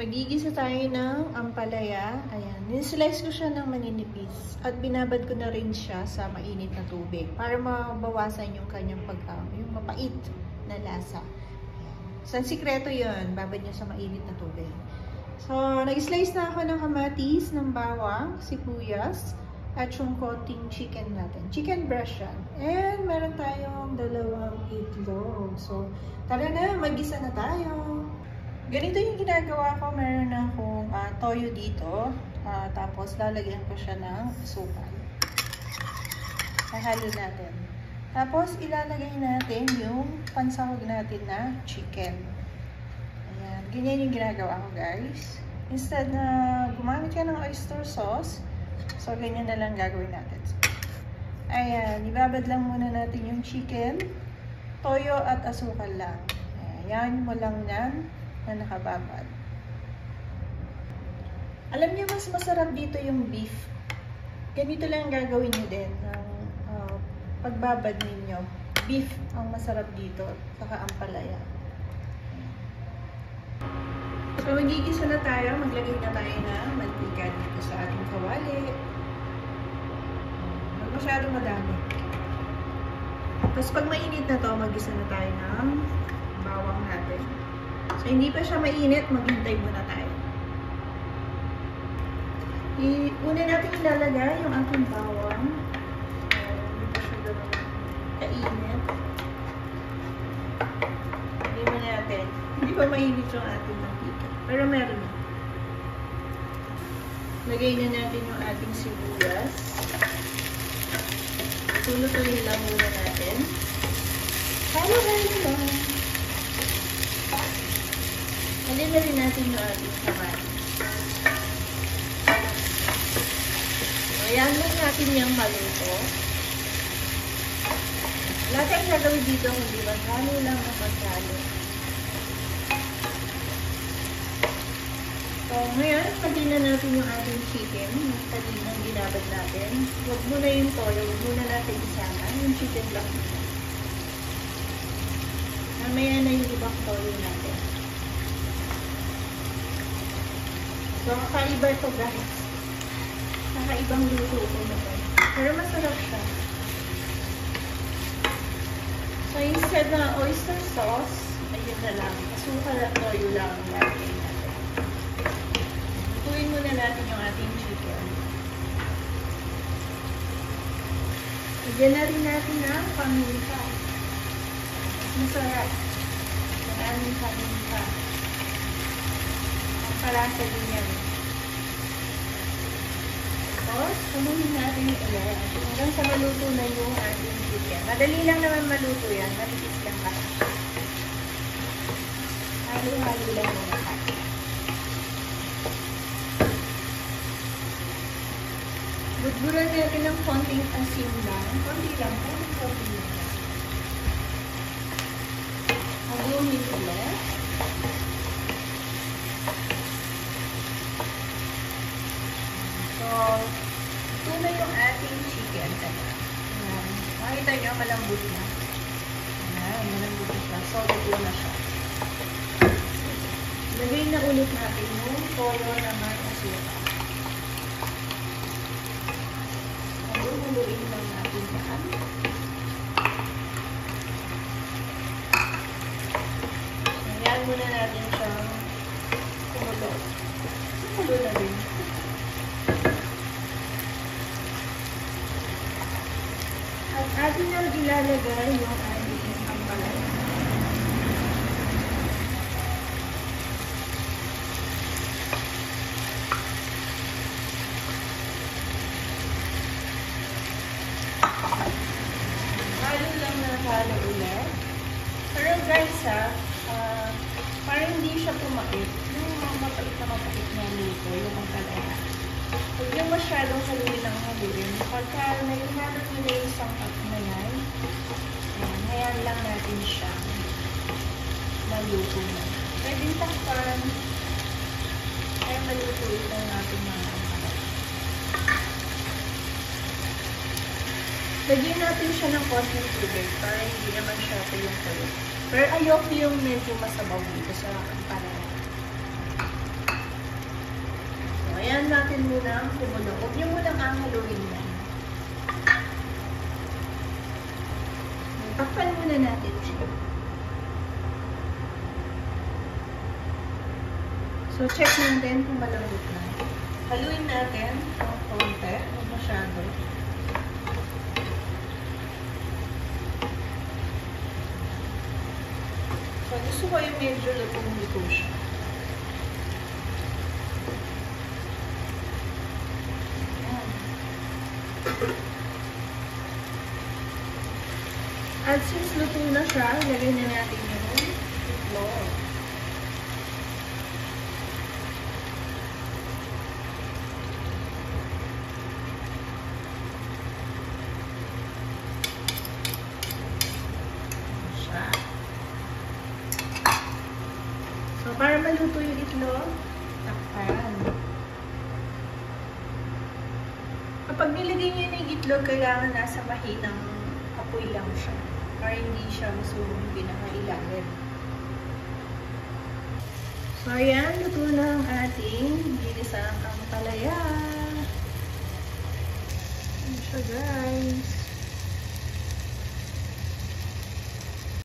Magigisa tayo ng ampalaya. Ayan. Nislice ko siya ng maninipis. At binabad ko na rin siya sa mainit na tubig. Para mabawasan yung kanyang yung mapait na lasa. Ayan. So, ang sikreto yun. Babad niya sa mainit na tubig. So, nag-slice na ako ng kamatis, ng bawang, sibuyas, at yung konting chicken natin. Chicken breast yan. And meron tayong 2 itlog. So, tara na, mag-gisa na tayo. Ganito yung ginagawa ko. Meron akong toyo dito. Tapos, lalagyan ko siya ng asukal. Hahalo natin. Tapos, ilalagay natin yung pansahog natin na chicken. Ayan. Ganyan yung ginagawa ko, guys. Instead na gumamit ka ng oyster sauce, so, ganyan na lang gagawin natin. Ayan. Ibabad lang muna natin yung chicken, toyo at asukal lang. Ayan. Mo lang yan na nakababad. Alam niyo, mas masarap dito yung beef. Ganito lang gagawin niyo din ng pagbabad ninyo. Beef ang masarap dito, saka ampalaya. So, magigisa na tayo. Maglagay na tayo na mantika dito sa ating kawali. Huwag masyadong madami. Tapos, pag mainit na to, magisa na tayo ng bawang natin. So, hindi pa siya mainit, maghintay muna tayo. Una natin ilalagay yung ating bawang. Hindi pa siya gano'n kainit. Lagay mo natin. Hindi pa mainit yung ating mantika. Pero meron na. Lagay na natin yung ating sibuyas. Tulo-tuloy lang muna natin. Halo-halo lang. Lagay na rin natin yung ating kamatis. Ayan lang natin yung maluto. Wala tayong gagawin dito kundi maghalo lang ang maghalo. So, ngayon, lagay na natin yung ating chicken. Yung kaninang ginabad natin. Huwag muna yung toyo. Huwag muna natin isama. Yung chicken lang muna. Mamaya na yung ibang toyo natin. So, kakaiba ito, guys. Kakaibang luto ito naman. Pero masarap siya. So, instead na oyster sauce, ayun na lang. Asukal at toyo lang ang lagay natin. Lutuin muna natin yung ating chicken. Lagyan na rin natin ng paminta. Masarap. Ang aming paminta. Ang palasa din yan. Tapos, haluin natin yung ulit. Hanggang sa maluto na yung ating chicken. Madali lang naman maluto yan. Malipis lang ka. Halo-halo lang muna ka. Budburan natin ng konting asin lang. Konti lang. Konti lang. Haluin ulit. So, ito na yung ating chicken. Makita nyo, malambot na. Ayan, malambot na siya. So, ito na siya. Lagay na ulit natin yung toyo naman asukal. Huluin lang natin yan. Ayan muna natin siyang kumulo. Kumulo na rin. At atin na ilalagay yung ating ampalaya. Halo lang na halo ulit. Pero guys para hindi siya pumait, yung mapait na luto, yung ampalaya. Huwag yung masyadong haluin ng haluin. Pagka naihalot nila yung sangkap na yan, hayaan lang natin siya maluto na. Pwede takpan, kaya maluto ito natin mga ampalaya. Lagyan natin siya ng konting tubig para hindi naman siya tuyong-tuyo. Pero ayoko yung medyo masabaw dito sa ampalaya. munang kumulo. Huwag niyo munang haluin yan. Takpan muna natin siya. So, check natin kung malambot na. Haluin natin ng konti. Huwag masyado. So, gusto ko yung medyo lutong-luto siya. At since luto na siya, ilagay na natin yung itlog. So, para maluto yung itlog, takpan. Kapag nilagay niyo yung itlog, kailangan nasa mahinang apoy lang siya. Para hindi siya masunog yung pinakailalim. So, ayan, luto na ang ating ginisang ampalaya. Ayan siya, guys.